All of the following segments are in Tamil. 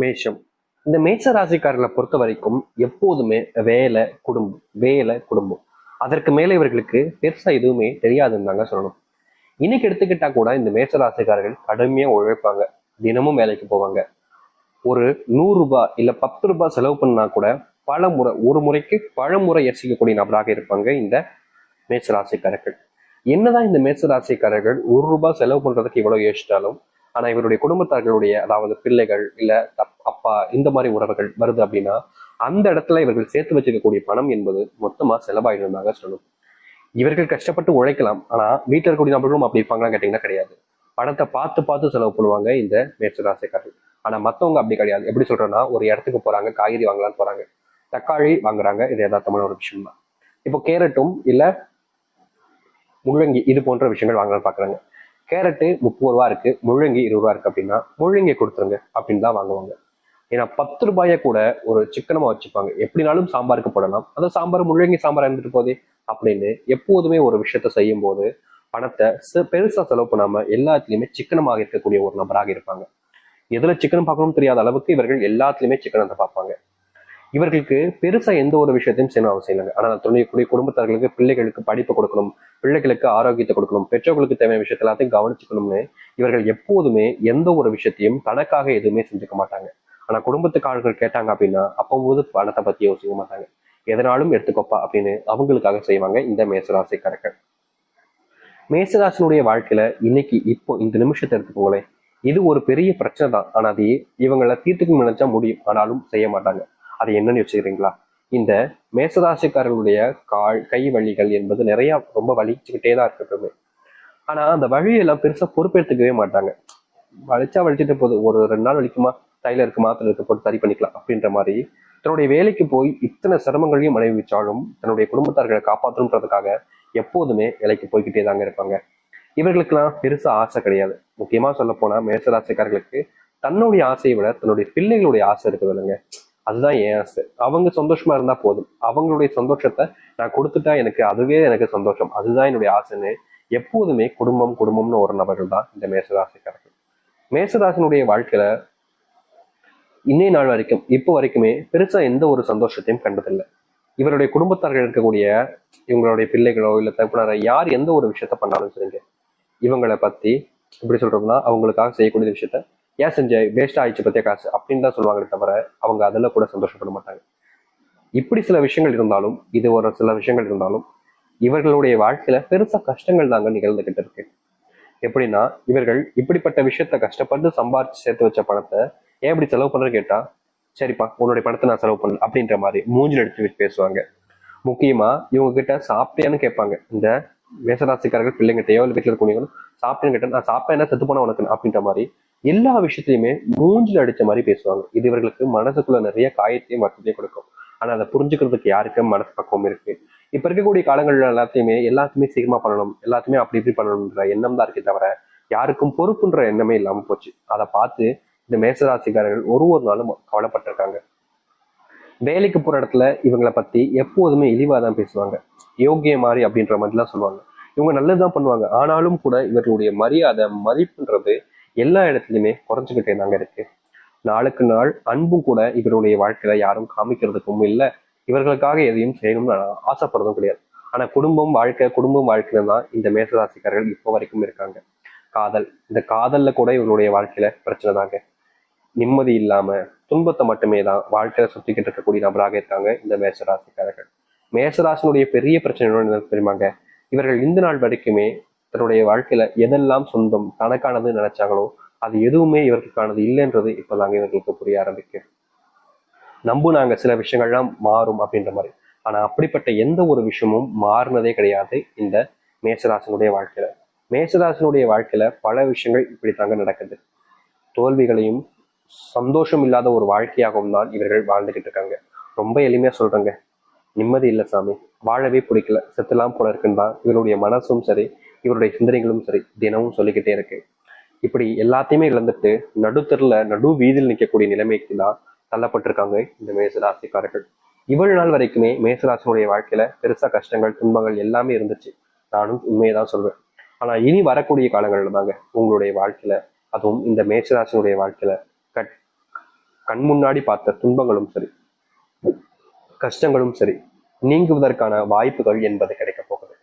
மேஷம். இந்த மேஷ ராசிக்காரர்களை பொறுத்த வரைக்கும் எப்போதுமே வேலை குடும்பம் அதற்கு மேல இவர்களுக்கு பெருசா எதுவுமே தெரியாதுன்னு தாங்க சொல்லணும். இன்னைக்கு எடுத்துக்கிட்டா கூட இந்த மேஷ ராசிக்காரர்கள் கடுமையா உழைப்பாங்க. தினமும் வேலைக்கு போவாங்க. ஒரு 100 ரூபாய் இல்ல 10 ரூபாய் செலவு பண்ணா கூட பல முறை, ஒரு முறைக்கு பல முறை யோசிக்கக்கூடிய நபராக இருப்பாங்க இந்த மேஷ ராசிக்காரர்கள். என்னதான் இந்த மேஷ ராசிக்காரர்கள் 1 ரூபாய் செலவு பண்றதுக்கு இவ்வளவு யோசிச்சாலும், ஆனா இவருடைய குடும்பத்தார்களுடைய, அதாவது பிள்ளைகள் இல்ல அப்பா இந்த மாதிரி உறவுகள் வருது அப்படின்னா, அந்த இடத்துல இவர்கள் சேர்த்து வச்சுக்கக்கூடிய பணம் என்பது மொத்தமா செலவாயிருந்தாங்க சொல்லணும். இவர்கள் கஷ்டப்பட்டு உழைக்கலாம், ஆனா வீட்டில் இருக்கக்கூடிய நபர்களும் அப்படி இருப்பாங்களான்னு கேட்டீங்கன்னா கிடையாது. பணத்தை பார்த்து பார்த்து செலவு பண்ணுவாங்க இந்த மேஷ ராசிக்காரர்கள். ஆனா மத்தவங்க அப்படி கிடையாது. எப்படி சொல்றேன்னா, ஒரு இடத்துக்கு போறாங்க, காய்கறி வாங்கலாம்னு போறாங்க, தக்காளி வாங்குறாங்க, இது யதார்த்தமான ஒரு விஷயம் தான். இப்போ கேரட்டும் இல்ல முள்ளங்கி இது போன்ற விஷயங்கள் வாங்கலாம்னு பாக்குறாங்க. கேரட்டு 30 ரூபா இருக்கு, முள்ளங்கி 20 ரூபா இருக்கு அப்படின்னா முள்ளங்கி கொடுத்துருங்க அப்படின்னு தான் வாங்குவாங்க. ஏன்னா 10 ரூபாய கூட ஒரு சிக்கனமா வச்சுப்பாங்க. எப்படினாலும் சாம்பாருக்கு போடலாம், அந்த சாம்பார் முள்ளங்கி சாம்பார் இருந்துட்டு போதே அப்படின்னு எப்போதுமே ஒரு விஷயத்த செய்யும் போது பணத்தை பெருசா செலவு பண்ணாம எல்லாத்துலயுமே சிக்கனமாக இருக்கக்கூடிய ஒரு நபராக இருப்பாங்க. எதுல சிக்கனம் பார்க்கணும்னு தெரியாத அளவுக்கு இவர்கள் எல்லாத்துலயுமே சிக்கனத்தை பார்ப்பாங்க. இவர்களுக்கு பெருசா எந்த ஒரு விஷயத்தையும் செய்யணும் அவசியம் இல்லைங்க. ஆனா துணைக்கூடிய குடும்பத்தார்களுக்கு, பிள்ளைகளுக்கு படிப்பு கொடுக்கணும், பிள்ளைகளுக்கு ஆரோக்கியத்தை கொடுக்கணும், பெற்றோர்களுக்கு தேவையான விஷயத்த எல்லாத்தையும் கவனிச்சுக்கணும்னு இவர்கள் எப்போதுமே எந்த ஒரு விஷயத்தையும் தனக்காக எதுவுமே செஞ்சுக்க மாட்டாங்க. ஆனா குடும்பத்துக்கு ஆளுகள் கேட்டாங்க அப்படின்னா அப்போது பணத்தை பத்தி யோசிக்க மாட்டாங்க. எதனாலும் எடுத்துக்கோப்பா அப்படின்னு அவங்களுக்காக செய்வாங்க இந்த மேசராசிக்காரர்கள். மேசராசினுடைய வாழ்க்கையில இன்னைக்கு இப்போ இந்த நிமிஷத்தை எடுத்துக்கோங்களேன், இது ஒரு பெரிய பிரச்சனை தான். ஆனா அது இவங்களை தீர்த்துக்கு நினைச்சா முடியும், ஆனாலும் செய்ய மாட்டாங்க. அது என்னன்னு யோசிக்கிறீங்களா? இந்த மேசராசிக்காரர்களுடைய கை வலிகள் என்பது நிறைய ரொம்ப வலிச்சுக்கிட்டே தான் இருக்கட்டுமே. ஆனா அந்த வழியெல்லாம் பெருசா பொறுப்பேற்றுக்கவே மாட்டாங்க. வலிச்சுட்டு போகுது, ஒரு 2 நாள் வலிக்குமா, தைலருக்கு மாத்திரை இருக்க போட்டு சரி பண்ணிக்கலாம் அப்படின்ற மாதிரி தன்னுடைய வேலைக்கு போய் இத்தனை சிரமங்களையும் அனுபவிச்சாலும் தன்னுடைய குடும்பத்தார்களை காப்பாற்றணுன்றதுக்காக எப்போதுமே வேலைக்கு போய்கிட்டே தாங்க இருப்பாங்க. இவர்களுக்கெல்லாம் பெருசா ஆசை கிடையாது. முக்கியமா சொல்ல போனா மேசராசிக்காரர்களுக்கு தன்னுடைய ஆசையை விட தன்னுடைய பிள்ளைகளுடைய ஆசை இருக்குது இல்லைங்க, அதுதான் என் ஆசை. அவங்க சந்தோஷமா இருந்தா போதும், அவங்களுடைய சந்தோஷத்தை நான் கொடுத்துட்டா அதுவே எனக்கு சந்தோஷம், அதுதான் என்னுடைய ஆசைன்னு எப்போதுமே குடும்பம்னு ஒரு நபர்கள் தான் இந்த மேசராசிக்காரர்கள். மேசராசினுடைய வாழ்க்கையில இன்னைய நாள் வரைக்கும் இப்போ வரைக்குமே பெருசா எந்த ஒரு சந்தோஷத்தையும் கண்டதில்லை. இவருடைய குடும்பத்தார்கள் இருக்கக்கூடிய இவங்களுடைய பிள்ளைகளோ இல்ல தகப்பனாரோ யார் எந்த ஒரு விஷயத்த பண்ணாலும் சரிங்க, இவங்களை பத்தி இப்படி சொல்றோம்னா அவங்களுக்காக செய்யக்கூடிய விஷயத்த ஏன் செஞ்ச, வேஸ்ட் ஆயிடுச்சு பத்திய காசு அப்படின்னு தான் சொல்லுவாங்க தவிர அவங்க அதில் கூட சந்தோஷப்பட மாட்டாங்க. இப்படி சில விஷயங்கள் இருந்தாலும், இது ஒரு சில விஷயங்கள் இருந்தாலும் இவர்களுடைய வாழ்க்கையில பெருசா கஷ்டங்கள் தாங்க நிகழ்ந்துகிட்டு இருக்கு. எப்படின்னா, இவர்கள் இப்படிப்பட்ட விஷயத்த கஷ்டப்பட்டு சம்பாரிச்சு சேர்த்து வச்ச பணத்தை ஏன் இப்படி செலவு பண்றேன்னு கேட்டா, சரிப்பா உன்னுடைய பணத்தை நான் செலவு பண்ணல அப்படின்ற மாதிரி மூஞ்சில் எடுத்து வச்சு பேசுவாங்க. முக்கியமா இவங்க கிட்ட சாப்பிட்டியான்னு கேட்பாங்க. இந்த மேசராசிக்காரர்கள் பிள்ளைங்கிட்டயோ இல்லை வீட்டில் இருக்கக்கூடியவங்களும் சாப்பிட்டேன்னு கேட்டா, நான் சாப்பிட்டேன் என்ன செத்து போனா உனக்கு அப்படின்ற மாதிரி எல்லா விஷயத்தையுமே மூஞ்சில் அடிச்ச மாதிரி பேசுவாங்க. இது இவர்களுக்கு மனசுக்குள்ள நிறைய காயத்தையும் வருத்தத்தையும் கொடுக்கும். ஆனா அதை புரிஞ்சுக்கிறதுக்கு யாருக்கும் மனசு பக்குவம் இருக்கு. இப்ப இருக்கக்கூடிய காலங்கள்ல எல்லாத்தையுமே சீக்கிரமா பண்ணணும், எல்லாத்தையுமே அப்படி இப்படி பண்ணணும்ன்ற எண்ணம் தான் இருக்கே தவிர யாருக்கும் பொறுப்புன்ற எண்ணமே இல்லாம போச்சு. அதை பார்த்து இந்த மேசராசிக்காரர்கள் ஒரு நாளும் கவலைப்பட்டிருக்காங்க. வேலைக்கு போற இடத்துல இவங்களை பத்தி எப்போதுமே இழிவா தான் பேசுவாங்க. யோகிய மாதிரி அப்படின்ற மாதிரிலாம் சொல்லுவாங்க. இவங்க நல்லதுதான் பண்ணுவாங்க, ஆனாலும் கூட இவர்களுடைய மரியாதை மதிப்புன்றது எல்லா இடத்துலையுமே குறைஞ்சுக்கிட்டே தாங்க இருக்கு. நாளுக்கு நாள் அன்பும் கூட இவருடைய வாழ்க்கையில யாரும் காமிக்கிறதுக்கும் இல்லை, இவர்களுக்காக எதையும் செய்யணும்னு ஆசைப்படுறதும் கிடையாது. ஆனா குடும்பம் வாழ்க்கையில தான் இந்த மேசராசிக்காரர்கள் இப்போ வரைக்கும் இருக்காங்க. இந்த காதல்ல கூட இவருடைய வாழ்க்கையில பிரச்சனை தாங்க. நிம்மதி இல்லாம துன்பத்தை மட்டுமே தான் வாழ்க்கையில சுத்திக்கிட்டு இருக்கக்கூடிய நபராக இருக்காங்க இந்த மேசராசிக்காரர்கள். மேசராசினுடைய பெரிய பிரச்சனை என்ன தெரியுமாங்க? இவர்கள் இந்த நாள் வரைக்குமே தன்னுடைய வாழ்க்கையில எதெல்லாம் சொந்தம் தனக்கானது நினைச்சாங்களோ அது எதுவுமே இவர்களுக்கானது இல்லைன்றது இப்பதாங்க இவர்களுக்கு புரிய ஆரம்பிக்கு. நம்புனாங்க சில விஷயங்கள்லாம் மாறும் அப்படின்ற மாதிரி. ஆனா அப்படிப்பட்ட எந்த ஒரு விஷயமும் மாறினதே கிடையாது இந்த மேசராசினுடைய வாழ்க்கையில. மேசராசினுடைய வாழ்க்கையில பல விஷயங்கள் இப்படித்தாங்க நடக்குது. தோல்விகளையும் சந்தோஷம் இல்லாத ஒரு வாழ்க்கையாகவும் தான் இவர்கள் வாழ்ந்துகிட்டு இருக்காங்க. ரொம்ப எளிமையா சொல்றேங்க, நிம்மதி இல்லை சாமி, வாழவே பிடிக்கல, செத்துலாம் போல இருக்குன்னு தான் இவருடைய மனசும் சரி இவருடைய சிந்தனைகளும் சரி தினமும் சொல்லிக்கிட்டே இருக்கு. இப்படி எல்லாத்தையுமே இழந்துட்டு நடு வீதியில் நிற்கக்கூடிய நிலைமைக்கு தான் தள்ளப்பட்டிருக்காங்க இந்த மேசராசிக்காரர்கள். இவ்வளவு நாள் வரைக்குமே மேசராசினுடைய வாழ்க்கையில பெருசா கஷ்டங்கள் துன்பங்கள் எல்லாமே இருந்துச்சு, நானும் உண்மையதான் சொல்வேன். ஆனா இனி வரக்கூடிய காலங்கள்ல தாங்க உங்களுடைய வாழ்க்கையில, அதுவும் இந்த மேசராசினுடைய வாழ்க்கையில கண் முன்னாடி பார்த்த துன்பங்களும் சரி, கஷ்டங்களும் சரி, நீங்குவதற்கான வாய்ப்புகள் என்பது கிடைக்க போகுது.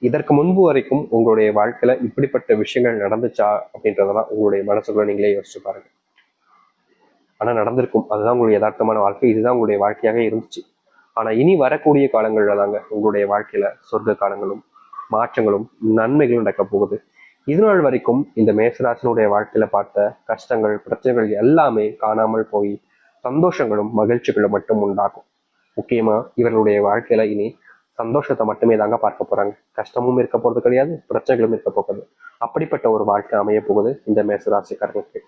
இதற்கு முன்பு வரைக்கும் உங்களுடைய வாழ்க்கையில இப்படிப்பட்ட விஷயங்கள் நடந்துச்சா அப்படின்றதெல்லாம் உங்களுடைய மனசுக்குள்ள நீங்களே யோசிச்சு பாருங்க. ஆனா நடந்திருக்கும். அதுதான் உங்களுடைய யதார்த்தமான வாழ்க்கை, இதுதான் உங்களுடைய வாழ்க்கையாக இருந்துச்சு. ஆனா இனி வரக்கூடிய காலங்கள்ல தாங்க உங்களுடைய வாழ்க்கையில சொர்க்க காலங்களும் மாற்றங்களும் நன்மைகளும் நடக்க போகுது. இது நாள் வரைக்கும் இந்த மேசராசினுடைய வாழ்க்கையில பார்த்த கஷ்டங்கள் பிரச்சனைகள் எல்லாமே காணாமல் போய் சந்தோஷங்களும் மகிழ்ச்சிகளும் மட்டும் உண்டாகும். முக்கியமா இவர்களுடைய வாழ்க்கையில இனி சந்தோஷத்தை மட்டுமே தாங்க பார்க்க போறாங்க. கஷ்டமும் இருக்க போறது கிடையாது, பிரச்சனைகளும் இருக்க போகுது. அப்படிப்பட்ட ஒரு வாழ்க்கை அமைய போகுது இந்த மேசராசிக்காரர்களுக்கு.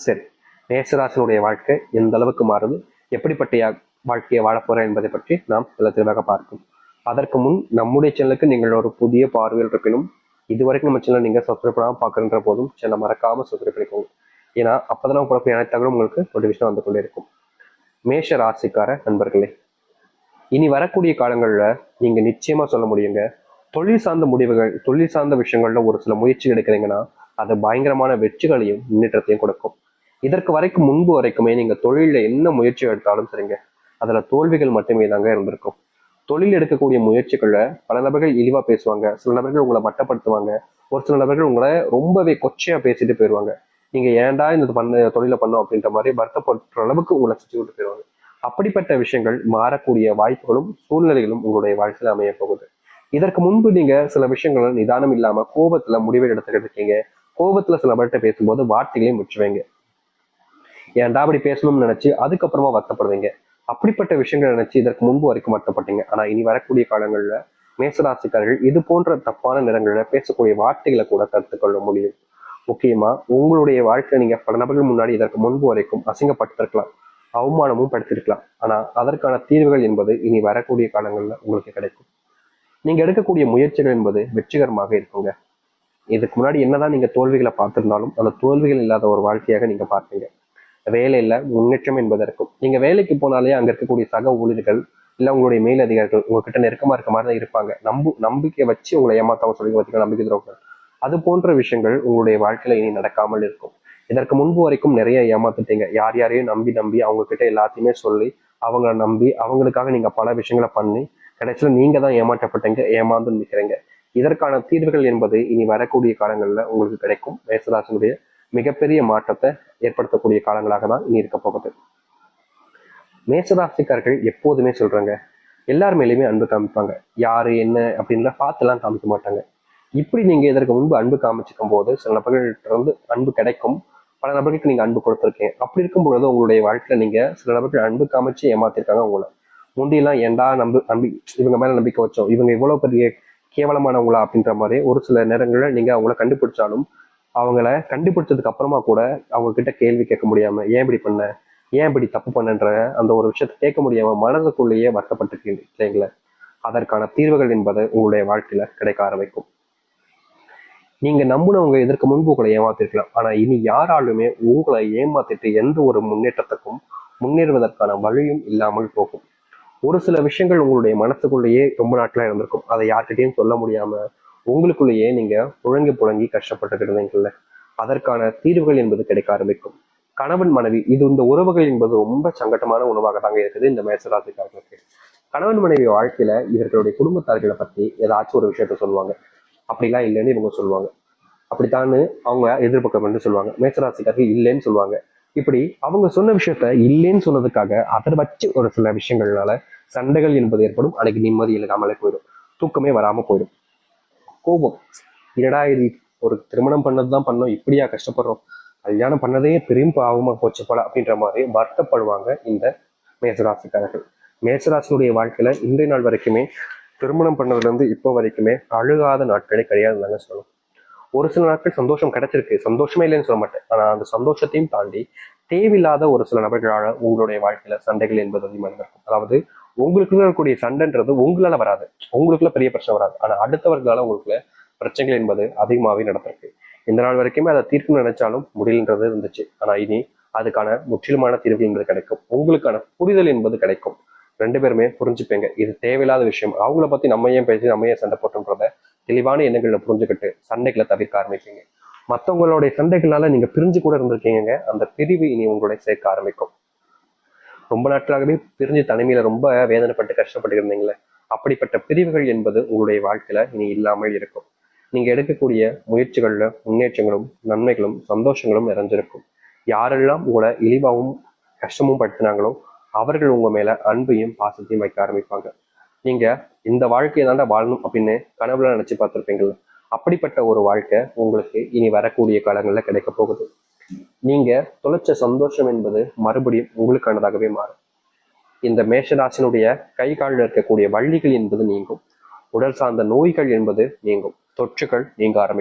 சரி, மேசராசினுடைய வாழ்க்கை எந்த அளவுக்கு மாறுது, எப்படிப்பட்ட வாழ்க்கையை வாழ போறேன் என்பதை பற்றி நாம் சில தெளிவாக பார்ப்போம். அதற்கு முன் நம்முடைய சேனலுக்கு நீங்கள் ஒரு புதிய பார்வையில் இருப்பினும் இதுவரைக்கும் நம்ம சேனல் நீங்க சப்ஸ்கிரைப் பண்ணாம பார்க்கின்ற போதும் சேனலை மறக்காம சப்ஸ்கிரைப் பண்ணிக்கோங்க. ஏன்னா அப்பதான் குழப்பம் அனைத்து தகவலும் உங்களுக்கு நோட்டிஃபிகேஷன் வந்து கொண்டே இருக்கும். மேஷ ராசிக்கார நண்பர்களே, இனி வரக்கூடிய காலங்கள்ல நீங்க நிச்சயமா சொல்ல முடியுங்க, தொழில் சார்ந்த முடிவுகள், தொழில் சார்ந்த விஷயங்கள்ல ஒரு சில முயற்சி எடுக்கிறீங்கன்னா அது பயங்கரமான வெற்றிகளையும் முன்னேற்றத்தையும் கொடுக்கும். இதற்கு வரைக்கும் முன்பு வரைக்குமே நீங்க தொழில என்ன முயற்சி எடுத்தாலும் சரிங்க, அதுல தோல்விகள் மட்டுமே தாங்க இருந்திருக்கும். தொழில் எடுக்கக்கூடிய முயற்சிகள்ல பல நபர்கள் இழிவா பேசுவாங்க, சில நபர்கள் உங்களை மட்டப்படுத்துவாங்க, ஒரு சில நபர்கள் உங்களை ரொம்பவே கொச்சையா பேசிட்டு போயிடுவாங்க. நீங்க ஏன்டா இந்த தொழிலை பண்ணோம் அப்படின்ற மாதிரி வருத்தப்படுற அளவுக்கு உங்களை சுற்றி விட்டு போயிடுவாங்க. அப்படிப்பட்ட விஷயங்கள் மாறக்கூடிய வாய்ப்புகளும் சூழ்நிலைகளும் உங்களுடைய வாழ்க்கையில அமைய போகுது. இதற்கு முன்பு நீங்க சில விஷயங்கள் நிதானம் இல்லாம கோபத்துல முடிவை எடுத்துக்கிட்டு இருக்கீங்க. கோபத்துல சில நபர்கிட்ட பேசும்போது வார்த்தைகளையும் முற்றுவீங்க. ஏன்டா அப்படி பேசணும்னு நினைச்சு அதுக்கப்புறமா வருத்தப்படுவீங்க. அப்படிப்பட்ட விஷயங்களை நினைச்சு இதற்கு முன்பு வரைக்கும் வருத்தப்பட்டீங்க. ஆனா இனி வரக்கூடிய காலங்கள்ல மேசராசிக்காரர்கள் இது போன்ற தப்பான நிறங்கள்ல பேசக்கூடிய வார்த்தைகளை கூட கற்றுக்கொள்ள முடியும். முக்கியமா உங்களுடைய வாழ்க்கை நீங்க பல நபர்கள் முன்னாடி இதற்கு முன்பு வரைக்கும் அசிங்கப்பட்டிருக்கலாம், அவமானமும் படுத்திருக்கலாம். ஆனா அதற்கான தீர்வுகள் என்பது இனி வரக்கூடிய காலங்கள்ல உங்களுக்கு கிடைக்கும். நீங்க எடுக்கக்கூடிய முயற்சிகள் என்பது வெற்றிகரமாக இருக்குங்க. இதுக்கு முன்னாடி என்னதான் நீங்க தோல்விகளை பார்த்திருந்தாலும் அந்த தோல்விகள் இல்லாத ஒரு வாழ்க்கையாக நீங்க பார்ப்பீங்க. வேலையில முன்னேற்றம் என்பது இருக்கும். நீங்க வேலைக்கு போனாலே அங்க இருக்கக்கூடிய சக ஊழியர்கள் இல்ல உங்களுடைய மேலதிகாரிகள் உங்ககிட்ட நெருக்கமா இருக்க மாதிரி தான் இருப்பாங்க. நம்பிக்கை வச்சு உங்களை ஏமாத்தாம சொல்லி பார்த்தீங்கன்னா நம்பிக்கை துரோகம். அது போன்ற விஷயங்கள் உங்களுடைய வாழ்க்கையில இனி நடக்காமல் இருக்கும். இதற்கு முன்பு வரைக்கும் நிறைய ஏமாத்துட்டீங்க. யார் யாரையும் நம்பி நம்பி அவங்க கிட்ட எல்லாத்தையுமே சொல்லி அவங்கள நம்பி அவங்களுக்காக நீங்க பல விஷயங்களை பண்ணி கடைசியில நீங்க தான் ஏமாற்றப்பட்டீங்க, ஏமாந்து நிற்கிறீங்க. இதற்கான தீர்வுகள் என்பது இனி வரக்கூடிய காலங்கள்ல உங்களுக்கு கிடைக்கும். மேசராசினுடைய மிகப்பெரிய மாற்றத்தை ஏற்படுத்தக்கூடிய காலங்களாக தான் இனி இருக்க போகுது. மேசராசிக்காரர்கள் எப்போதுமே சொல்றாங்க, எல்லார் மேலேயுமே அன்பு காமிப்பாங்க. யாரு என்ன அப்படின்லாம் பார்த்துலாம் காமிக்க மாட்டாங்க. இப்படி நீங்க இதற்கு முன்பு அன்பு காமிச்சிக்கும் போது சில நபர்கள்ட்ட இருந்து அன்பு கிடைக்கும். பல நபர்களுக்கு நீங்க அன்பு கொடுத்துருக்கீங்க. அப்படி இருக்கும் பொழுது உங்களுடைய வாழ்க்கையில நீங்க சில நபர்கள் அன்பு காமிச்சு ஏமாத்திருக்காங்க உங்களை. முந்தியெல்லாம் ஏண்டா நம்பி இவங்க மேல நம்பிக்கை வச்சோம், இவங்க இவ்வளவு பெரிய கேவலமானவங்களா அப்படின்ற மாதிரி ஒரு சில நேரங்கள்ல நீங்க அவங்கள கண்டுபிடிச்சாலும் அவங்கள கண்டுபிடிச்சதுக்கு அப்புறமா கூட அவங்க கிட்ட கேள்வி கேட்க முடியாம, ஏன் இப்படி பண்ண, ஏன் இப்படி தப்பு பண்ணன்ற அந்த ஒரு விஷயத்த கேட்க முடியாம மனதுக்குள்ளேயே வருத்தப்பட்டிருக்கீங்க இல்லைங்களா? அதற்கான தீர்வுகள் என்பது உங்களுடைய வாழ்க்கையில கிடைக்க ஆரம்பிக்கும். நீங்க நம்பினவங்க இதற்கு முன்பு உங்களை ஏமாத்திருக்கலாம். ஆனா இனி யாராலுமே உங்களை ஏமாத்திட்டு எந்த ஒரு முன்னேற்றத்துக்கும் முன்னேறுவதற்கான வழியும் இல்லாமல் போகும். ஒரு சில விஷயங்கள் உங்களுடைய மனசுக்குள்ளேயே ரொம்ப நாட்களா இருந்திருக்கும். அதை யார்கிட்டையும் சொல்ல முடியாம உங்களுக்குள்ளேயே நீங்க புழங்கி கஷ்டப்பட்டு இருந்தீங்கல்ல, அதற்கான தீர்வுகள் என்பது கிடைக்க ஆரம்பிக்கும். கணவன் மனைவி இந்த உறவுகள் என்பது ரொம்ப சங்கட்டமான உணவாக தாங்க இருக்குது இந்த மேசராசிக்காரர்களுக்கு. கணவன் மனைவி வாழ்க்கையில இவர்களுடைய குடும்பத்தார்களை பத்தி ஏதாச்சும் ஒரு விஷயத்த சொல்லுவாங்க. அப்படிலாம் இல்லைன்னு இவங்க சொல்லுவாங்க. அப்படித்தான்னு அவங்க எதிர்பக்கம் வந்து சொல்லுவாங்க. மேசராசிக்காரர்கள் இல்லைன்னு சொல்லுவாங்க. இப்படி அவங்க சொன்ன விஷயத்த இல்லைன்னு சொன்னதுக்காக அதை வச்சு ஒரு சில விஷயங்கள்னால சண்டைகள் என்பது ஏற்படும். அன்னைக்கு நிம்மதி இல்லாமலே போயிடும், தூக்கமே வராம போயிடும். கோபம், என்னடா இது, ஒரு திருமணம் பண்ணதுதான் பண்ணோம், இப்படியா கஷ்டப்படுறோம், கல்யாணம் பண்ணதே பெரும் பாவமா போச்சு போல அப்படின்ற மாதிரி வருத்தப்படுவாங்க இந்த மேசராசிக்காரர்கள். மேசராசினுடைய வாழ்க்கையில இன்றைய நாள் வரைக்குமே திருமணம் பண்ணதுல இருந்து இப்போ வரைக்குமே அழுகாத நாட்களே கிடையாதுதாங்க சொல்லணும். ஒரு சில நாட்கள் சந்தோஷம் கிடைச்சிருக்கு, சந்தோஷமே இல்லைன்னு சொல்ல மாட்டேன். ஆனா அந்த சந்தோஷத்தையும் தாண்டி தேவையில்லாத ஒரு சில நபர்களால உங்களுடைய வாழ்க்கையில சண்டைகள் என்பது அதிகமாக இருக்கும். அதாவது உங்களுக்குள்ள இருக்கக்கூடிய சண்டைன்றது உங்களால வராது, உங்களுக்குள்ள பெரிய பிரச்சனை வராது. ஆனா அடுத்தவர்களால உங்களுக்குள்ள பிரச்சனைகள் என்பது அதிகமாகவே நடந்திருக்கு. இந்த நாள் வரைக்குமே அதை தீர்க்கணும்னு நினைச்சாலும் முடியலன்றது இருந்துச்சு. ஆனா இனி அதுக்கான முற்றிலுமான தீர்வு என்பது கிடைக்கும். உங்களுக்கான புரிதல் என்பது கிடைக்கும். ரெண்டு பேருமே புரிஞ்சுப்பீங்க, இது தேவையில்லாத விஷயம், அவங்கள பத்தி நம்ம ஏன் பேசி நம்ம ஏன் சண்டை போட்டோம்ன்றத தெளிவான எண்ணங்களை புரிஞ்சுக்கிட்டு சண்டைகளை தவிர்க்க ஆரம்பிப்பீங்க. மற்றவங்களுடைய சண்டைகளால நீங்க பிரிஞ்சு கூட இருந்திருக்கீங்க. அந்த பிரிவு இனி உங்களுடைய சேர்க்க ஆரம்பிக்கும். ரொம்ப நாட்களாகவே பிரிஞ்சு தனிமையில ரொம்ப வேதனைப்பட்டு கஷ்டப்பட்டு இருந்தீங்களே, அப்படிப்பட்ட பிரிவுகள் என்பது உங்களுடைய வாழ்க்கையில இனி இல்லாமல் இருக்கும். நீங்க எடுக்கக்கூடிய முயற்சிகள்ல முன்னேற்றங்களும் நன்மைகளும் சந்தோஷங்களும் நிறைஞ்சிருக்கும். யாரெல்லாம் உங்களை இழிவாகவும் கஷ்டமும் படுத்தினாங்களோ அவர்கள் உங்க மேல அன்பையும் பாசத்தையும் வைக்க ஆரம்பிப்பாங்க. நீங்க இந்த வாழ்க்கையை தாண்டா வாழணும் அப்படின்னு கனவுல நினைச்சு பார்த்திருப்பீங்கள்ல, அப்படிப்பட்ட ஒரு வாழ்க்கை உங்களுக்கு இனி வரக்கூடிய காலங்கள்ல கிடைக்க போகுது. நீங்க தொலைச்ச சந்தோஷம் என்பது மறுபடியும் உங்களுக்கானதாகவே மாறும். இந்த மேஷராசினுடைய கை காலில் இருக்கக்கூடிய வள்ளிகள் என்பது நீங்கும். உடல் சார்ந்த நோய்கள் என்பது நீங்கும். தொற்றுகள் நீங்க ஆரம்பிக்கும்.